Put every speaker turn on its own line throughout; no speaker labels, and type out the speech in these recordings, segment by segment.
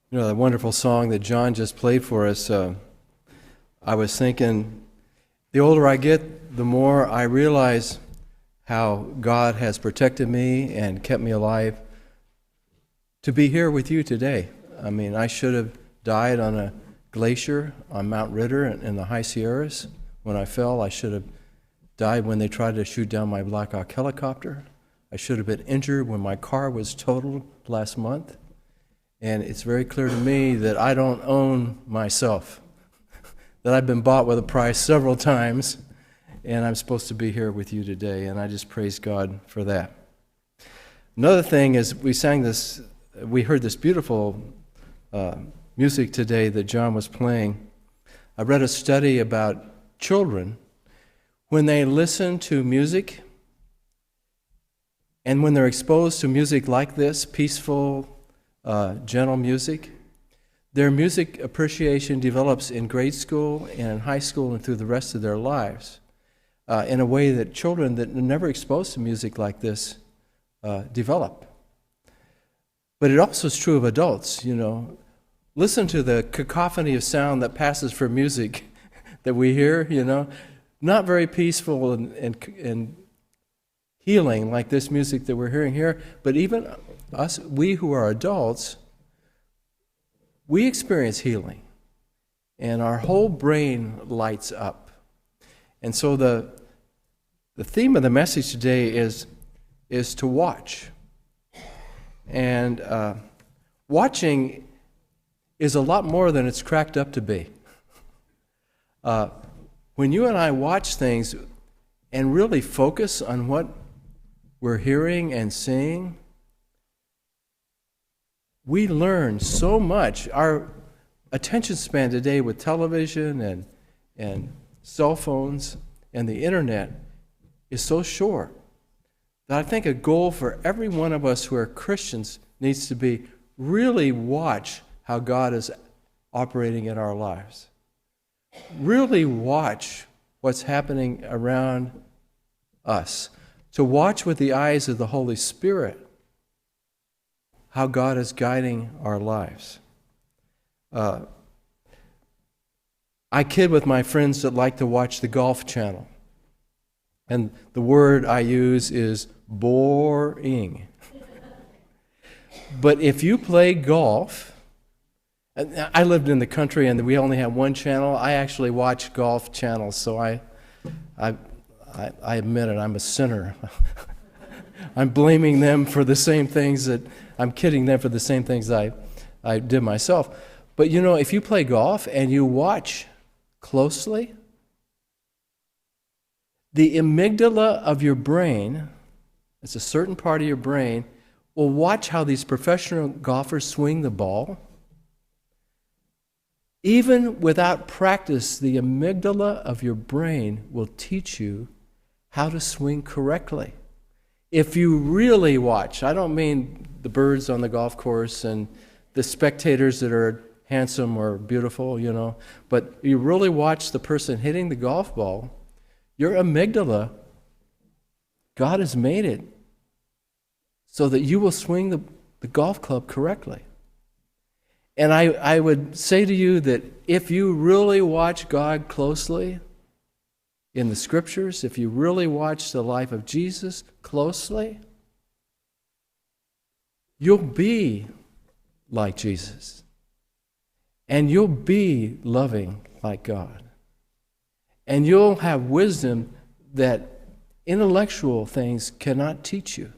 You know, that wonderful song that John just played for us, I was thinking, the older I get, the more I realize how God has protected me and kept me alive to be here with you today. I mean, I should have died on a glacier on Mount Ritter in the High Sierras. When I fell, I should have died when they tried to shoot down my Black Hawk helicopter. I should have been injured when my car was totaled last month. And it's very clear to me that I don't own myself, that I've been bought with a price several times, and I'm supposed to be here with you today, and I just praise God for that. Another thing is we heard this beautiful music today that John was playing. I read a study about children. When they listen to music, and when they're exposed to music like this, peaceful, gentle music, their music appreciation develops in grade school and in high school and through the rest of their lives in a way that children that are never exposed to music like this develop. But it also is true of adults, you know. Listen to the cacophony of sound that passes for music that we hear, you know. Not very peaceful and healing like this music that we're hearing here, but even us, we who are adults, we experience healing, and our whole brain lights up. And so the theme of the message today is to watch. And watching is a lot more than it's cracked up to be. When you and I watch things and really focus on what we're hearing and seeing, we learn so much. Our attention span today with television and cell phones and the internet is so short that I think a goal for every one of us who are Christians needs to be really watch how God is operating in our lives. Really watch what's happening around us. To watch with the eyes of the Holy Spirit how God is guiding our lives. I kid with my friends that like to watch the Golf Channel. And the word I use is boring. But if you play golf, I lived in the country and we only had one channel. I actually watch golf channels, so I admit it, I'm a sinner. I'm blaming them for the same things I'm kidding them for the same things I did myself. But you know, if you play golf and you watch closely, the amygdala of your brain, it's a certain part of your brain, will watch how these professional golfers swing the ball. Even without practice, the amygdala of your brain will teach you how to swing correctly. If you really watch, I don't mean the birds on the golf course and the spectators that are handsome or beautiful, you know, but you really watch the person hitting the golf ball, your amygdala, God has made it so that you will swing the golf club correctly. And I would say to you that if you really watch God closely in the Scriptures, if you really watch the life of Jesus closely, you'll be like Jesus. And you'll be loving like God. And you'll have wisdom that intellectual things cannot teach you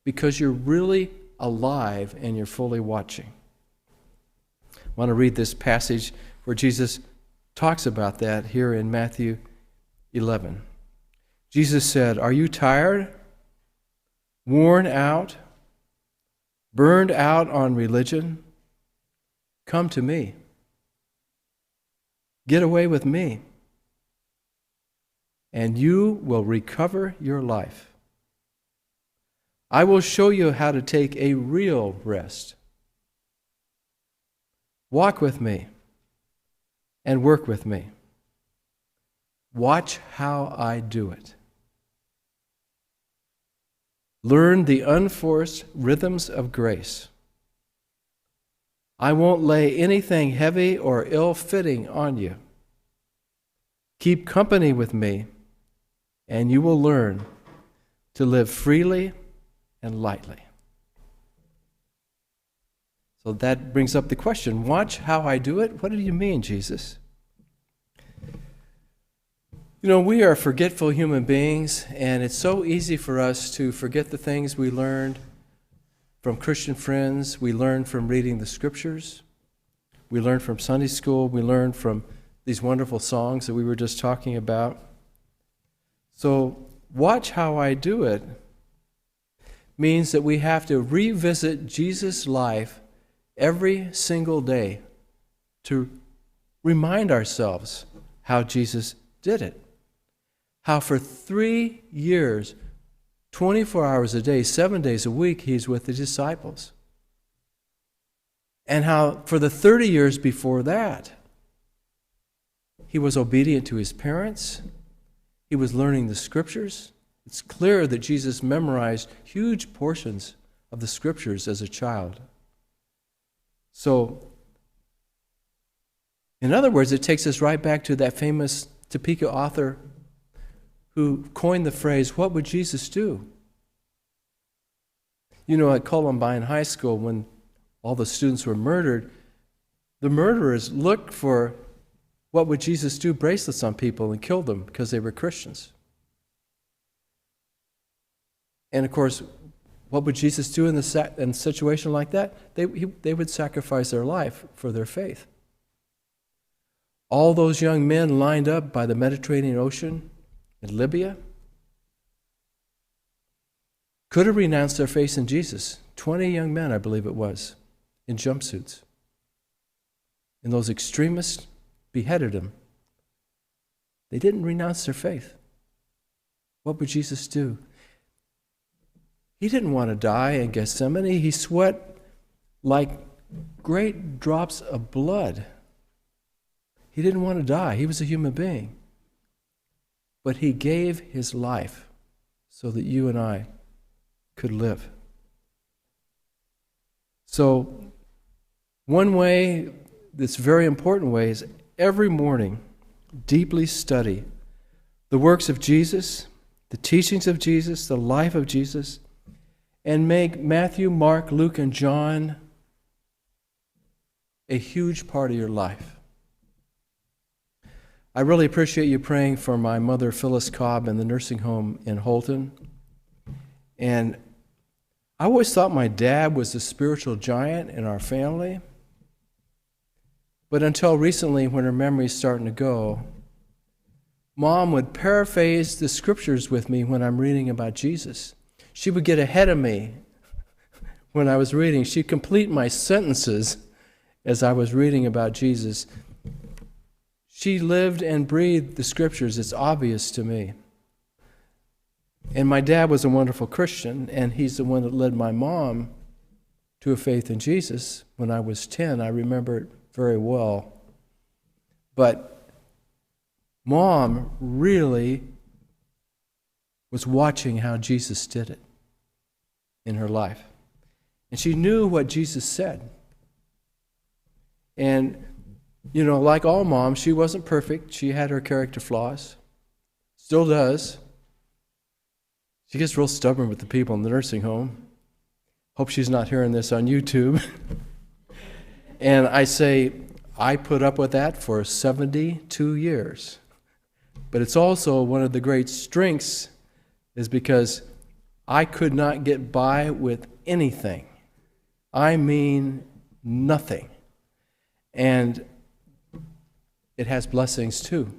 because you're really alive and you're fully watching. I want to read this passage where Jesus talks about that here in Matthew 11. Jesus said, "Are you tired, worn out, burned out on religion? Come to me. Get away with me, and you will recover your life. I will show you how to take a real rest. Walk with me and work with me. Watch how I do it. Learn the unforced rhythms of grace. I won't lay anything heavy or ill-fitting on you. Keep company with me, and you will learn to live freely and lightly. So that brings up the question, watch how I do it? What do you mean, Jesus? You know, we are forgetful human beings, and it's so easy for us to forget the things we learned from Christian friends, we learned from reading the scriptures, we learned from Sunday school, we learned from these wonderful songs that we were just talking about. So, watch how I do it means that we have to revisit Jesus' life every single day to remind ourselves how Jesus did it. How for 3 years, 24 hours a day, 7 days a week, he's with the disciples. And how for the 30 years before that, he was obedient to his parents. He was learning the scriptures. It's clear that Jesus memorized huge portions of the scriptures as a child. So, in other words, it takes us right back to that famous Topeka author who coined the phrase, what would Jesus do? You know, at Columbine High School, when all the students were murdered, the murderers looked for what would Jesus do bracelets on people and killed them because they were Christians. And of course, what would Jesus do in a situation like that? They would sacrifice their life for their faith. All those young men lined up by the Mediterranean Ocean in Libya could have renounced their faith in Jesus. 20 young men, I believe it was, in jumpsuits. And those extremists beheaded them. They didn't renounce their faith. What would Jesus do? He didn't want to die in Gethsemane. He sweat like great drops of blood. He didn't want to die. He was a human being. But he gave his life so that you and I could live. So, one way, this very important way, is every morning deeply study the works of Jesus, the teachings of Jesus, the life of Jesus, and make Matthew, Mark, Luke, and John a huge part of your life. I really appreciate you praying for my mother, Phyllis Cobb, in the nursing home in Holton. And I always thought my dad was the spiritual giant in our family. But until recently, when her memory's starting to go, Mom would paraphrase the scriptures with me when I'm reading about Jesus. She would get ahead of me when I was reading. She'd complete my sentences as I was reading about Jesus. She lived and breathed the scriptures. It's obvious to me. And my dad was a wonderful Christian, and he's the one that led my mom to a faith in Jesus when I was 10. I remember it very well. But Mom really was watching how Jesus did it in her life. And she knew what Jesus said. And, you know, like all moms, she wasn't perfect. She had her character flaws. Still does. She gets real stubborn with the people in the nursing home. Hope she's not hearing this on YouTube. And I say, I put up with that for 72 years. But it's also one of the great strengths is because I could not get by with anything. I mean nothing. And it has blessings too.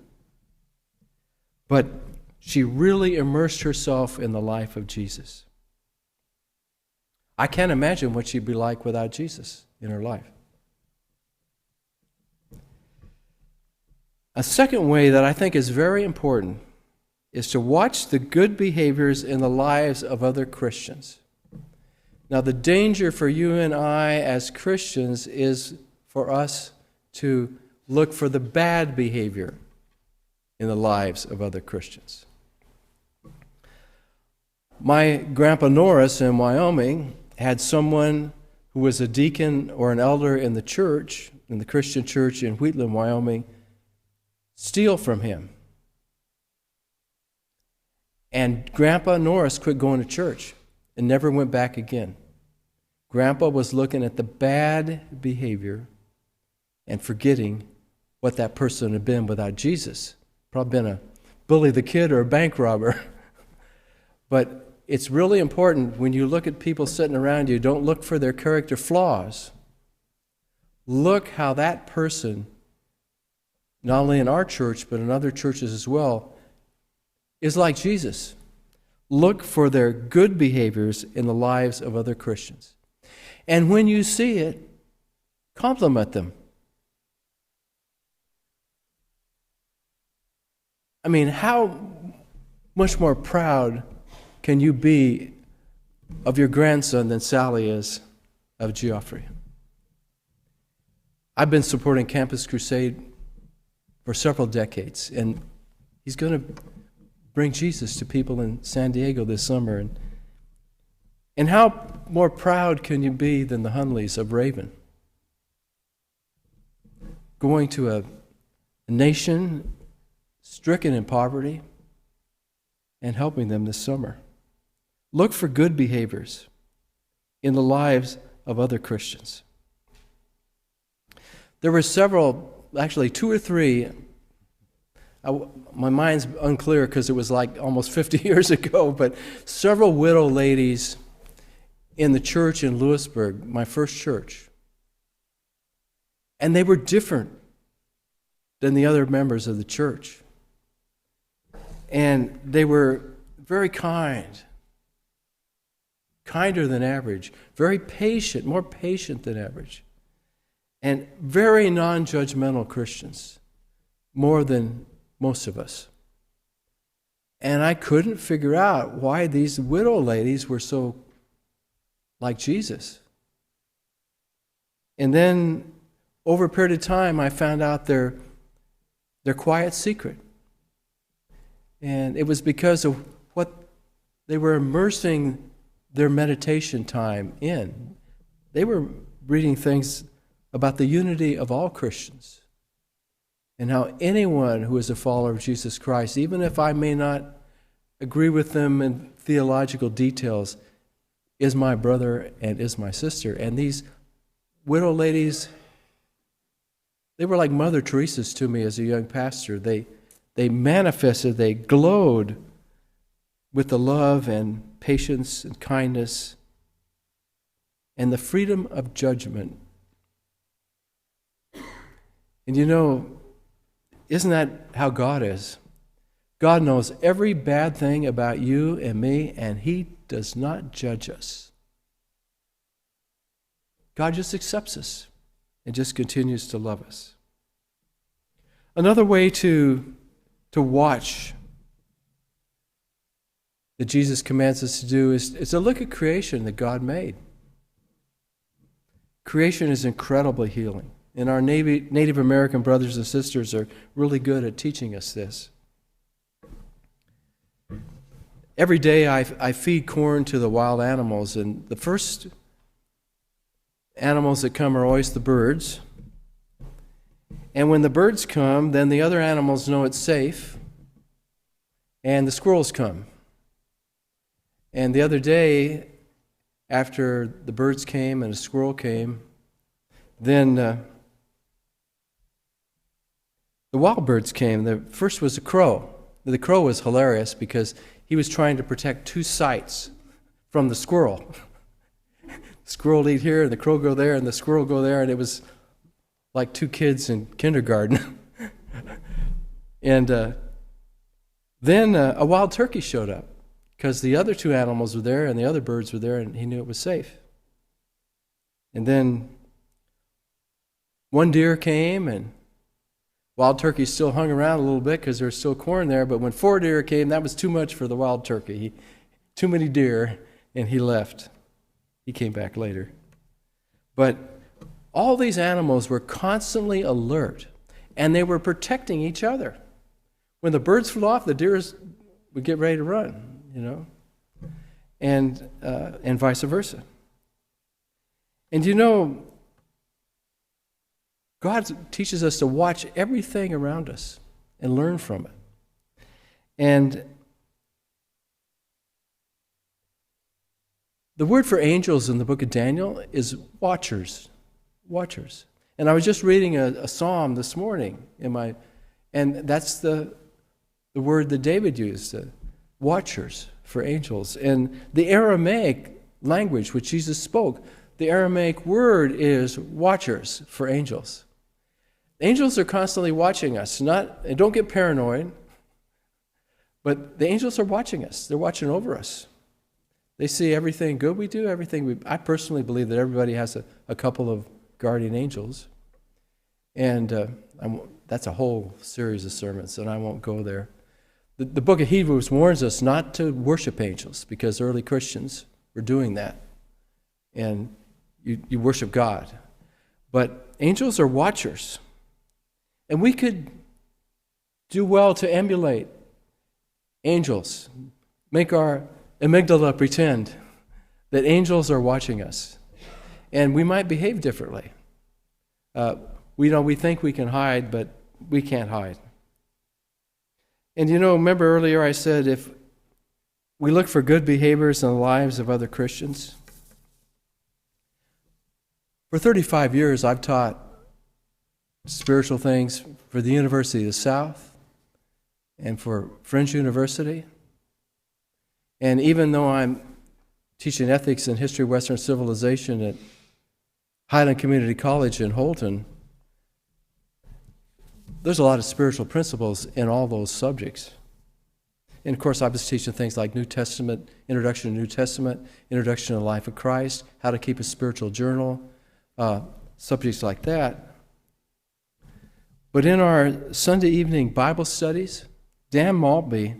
But she really immersed herself in the life of Jesus. I can't imagine what she'd be like without Jesus in her life. A second way that I think is very important is to watch the good behaviors in the lives of other Christians. Now, the danger for you and I as Christians is for us to look for the bad behavior in the lives of other Christians. My grandpa Norris in Wyoming had someone who was a deacon or an elder in the church, in the Christian church in Wheatland, Wyoming, steal from him. And Grandpa Norris quit going to church and never went back again. Grandpa was looking at the bad behavior and forgetting what that person had been without Jesus. Probably been a bully the kid or a bank robber. But it's really important when you look at people sitting around you, don't look for their character flaws. Look how that person, not only in our church, but in other churches as well, is like Jesus. Look for their good behaviors in the lives of other Christians. And when you see it, compliment them. I mean, how much more proud can you be of your grandson than Sally is of Geoffrey? I've been supporting Campus Crusade for several decades, and he's going to bring Jesus to people in San Diego this summer. And how more proud can you be than the Hunleys of Raven? Going to a nation stricken in poverty and helping them this summer. Look for good behaviors in the lives of other Christians. There were several, actually 2 or 3, my mind's unclear because it was like almost 50 years ago, but several widow ladies in the church in Lewisburg, my first church. And they were different than the other members of the church. And they were very kind, kinder than average, very patient, more patient than average, and very non-judgmental Christians, more than most of us. And I couldn't figure out why these widow ladies were so like Jesus. And then over a period of time, I found out their quiet secret. And it was because of what they were immersing their meditation time in. They were reading things about the unity of all Christians and how anyone who is a follower of Jesus Christ, even if I may not agree with them in theological details, is my brother and is my sister. And these widow ladies, they were like Mother Teresa's to me as a young pastor. They manifested, they glowed with the love and patience and kindness and the freedom of judgment. And you know, isn't that how God is? God knows every bad thing about you and me, and He does not judge us. God just accepts us and just continues to love us. Another way to watch that Jesus commands us to do is to look at creation that God made. Creation is incredibly healing. And our Native American brothers and sisters are really good at teaching us this. Every day I feed corn to the wild animals, and the first animals that come are always the birds. And when the birds come, then the other animals know it's safe, and the squirrels come. And the other day, after the birds came and a squirrel came, then the wild birds came. The first was a crow. The crow was hilarious because he was trying to protect 2 sites from the squirrel. The squirrel would eat here, and the crow go there, and the squirrel go there, and it was like 2 kids in kindergarten. And then a wild turkey showed up because the other 2 animals were there and the other birds were there, and he knew it was safe. And then one deer came, and wild turkey still hung around a little bit because there was still corn there, but when 4 deer came, that was too much for the wild turkey. Too many deer, and he left. He came back later. But all these animals were constantly alert, and they were protecting each other. When the birds flew off, the deer would get ready to run, and vice versa. And you know, God teaches us to watch everything around us and learn from it. And the word for angels in the book of Daniel is watchers. Watchers. And I was just reading a psalm this morning and that's the word that David used, watchers for angels. And the Aramaic language which Jesus spoke, the Aramaic word is watchers for angels. Angels are constantly watching us. And don't get paranoid, but the angels are watching us. They're watching over us. They see everything good we do, I personally believe that everybody has a couple of guardian angels. And that's a whole series of sermons, and I won't go there. The book of Hebrews warns us not to worship angels because early Christians were doing that. And you worship God. But angels are watchers. And we could do well to emulate angels, make our amygdala pretend that angels are watching us. And we might behave differently. We think we can hide, but we can't hide. And remember earlier I said if we look for good behaviors in the lives of other Christians. For 35 years, I've taught spiritual things for the University of the South and for Friends University. And even though I'm teaching ethics and history of Western civilization at Highland Community College in Holton, there's a lot of spiritual principles in all those subjects. And of course, I was teaching things like New Testament, introduction to New Testament, introduction to the life of Christ, how to keep a spiritual journal, subjects like that. But in our Sunday evening Bible studies, Dan Maltby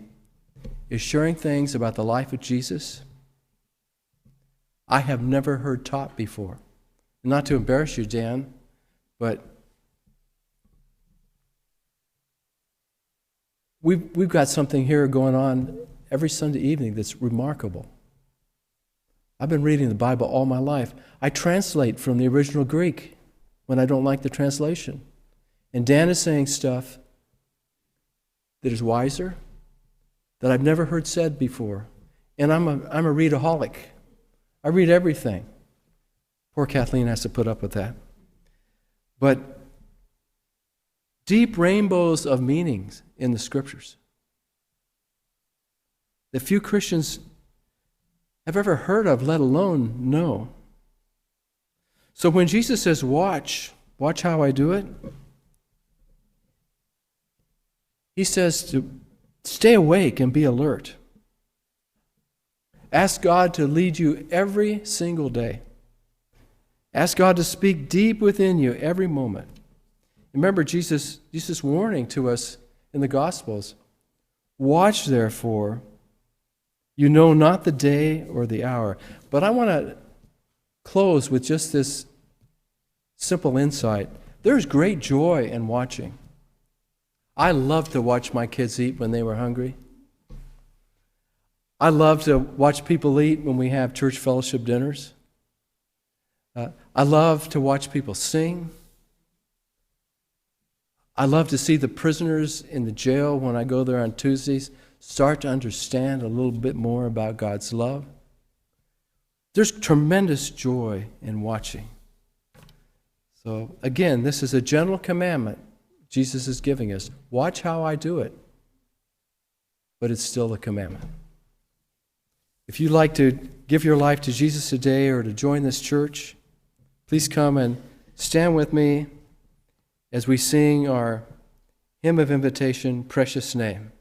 is sharing things about the life of Jesus I have never heard taught before. Not to embarrass you, Dan, but we've got something here going on every Sunday evening that's remarkable. I've been reading the Bible all my life. I translate from the original Greek when I don't like the translation. And Dan is saying stuff that is wiser, that I've never heard said before. And I'm a readaholic. I read everything. Poor Kathleen has to put up with that. But deep rainbows of meanings in the Scriptures that few Christians have ever heard of, let alone know. So when Jesus says, watch how I do it, he says to stay awake and be alert. Ask God to lead you every single day. Ask God to speak deep within you every moment. Remember Jesus' warning to us in the Gospels. Watch, therefore, you know not the day or the hour. But I want to close with just this simple insight. There's great joy in watching. I love to watch my kids eat when they were hungry. I love to watch people eat when we have church fellowship dinners. I love to watch people sing. I love to see the prisoners in the jail when I go there on Tuesdays start to understand a little bit more about God's love. There's tremendous joy in watching. So again, this is a general commandment Jesus is giving us. Watch how I do it. But it's still a commandment. If you'd like to give your life to Jesus today or to join this church, please come and stand with me as we sing our hymn of invitation, Precious Name.